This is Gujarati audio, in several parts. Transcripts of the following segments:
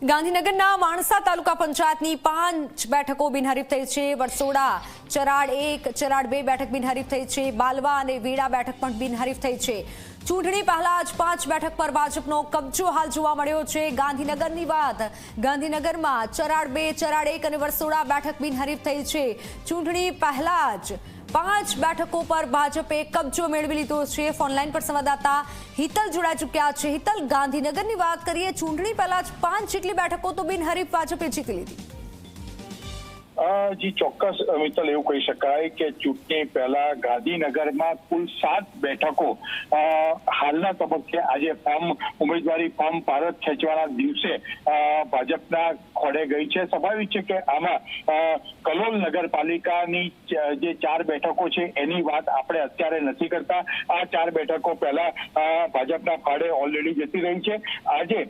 ગાંધીનગરના માણસા તાલુકા પંચાયતની 5 બેઠકો બિનહરીફ થઈ છે। વરસોડા, ચરાડ 1, ચરાડ 2 બેઠક બિનહરીફ થઈ છે। બાલવા અને વેડા બેઠક પણ બિનહરીફ થઈ છે। ચૂંટણી પહેલા જ 5 બેઠક પર ભાજપનો કબજો હાલ જોવા મળ્યો છે। ગાંધીનગરની વાત, ગાંધીનગરમાં ચરાડ 2, ચરાડ 1 અને વરસોડા બેઠક બિનહરીફ થઈ છે। ચૂંટણી પહેલા જ 5 બેઠકો પર ભાજપે કબજો મેળવી લીધો છે। ફોનલાઈન પર સંવાદદાતા હિતલ જોડાઈ ચૂક્યા છે। હિતલ, ગાંધીનગરની વાત કરીએ, ચૂંટણી પહેલા જ 5 જેટલી બેઠકો તો બિનહરીફ ભાજપે જીતી લીધી। જી ચોક્કસ મિત્તલ, એવું કહી શકાય કે ચૂંટણી પહેલા ગાંધીનગરમાં કુલ 7 બેઠકો હાલના તબક્કે આજે ઉમેદવારી ફોર્મ ભારત ખેંચવાના દિવસે ભાજપના ખોળે ગઈ છે। સ્વાભાવિક છે કે આમાં કલોલ નગરપાલિકાની જે 4 બેઠકો છે એની વાત આપણે અત્યારે નથી કરતા। આ 4 બેઠકો પહેલા ભાજપના ફાળે ઓલરેડી જતી રહી છે। આજે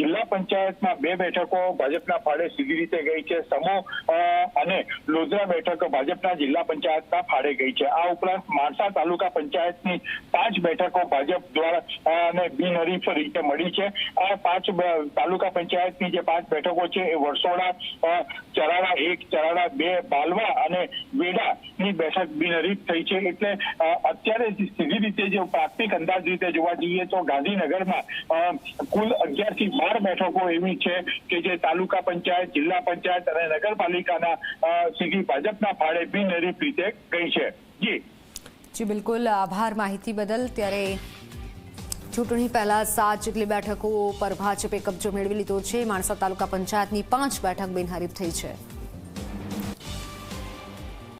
જિલ્લા પંચાયતમાં 2 બેઠકો ભાજપના ફાળે સીધી રીતે ગઈ છે। સમૂહ અને લોધરા બેઠક ભાજપના જિલ્લા પંચાયતના ફાળે ગઈ છે। આ ઉપરાંત માણસા તાલુકા પંચાયતની 5 બેઠકો ભાજપ દ્વારા અને બિનહરીફ રીતે મળી છે। આ 5 તાલુકા પંચાયતની જે 5 બેઠકો છે એ વરસોડા, ચરાડા 1, ચરાડા 2, બાલવા અને વેડાની બેઠક બિનહરીફ થઈ છે। એટલે અત્યારે સીધી રીતે જો પ્રાથમિક અંદાજ રીતે જોવા જઈએ તો ગાંધીનગરમાં કુલ 11 થી 12 બેઠકો એવી છે કે જે તાલુકા પંચાયત, જિલ્લા પંચાયત અને નગરપાલિકાના સીધી ભાજપના ફાળે બિનહરીફ રીતે ગઈ છે। જી બિલકુલ, આભાર માહિતી બદલ। ત્યારે ચૂંટણી પહેલા 7 જેટલી બેઠકો પર ભાજપે કબજો મેળવી લીધો છે। માણસા તાલુકા પંચાયતની 5 બેઠક બિનહરીફ થઈ છે।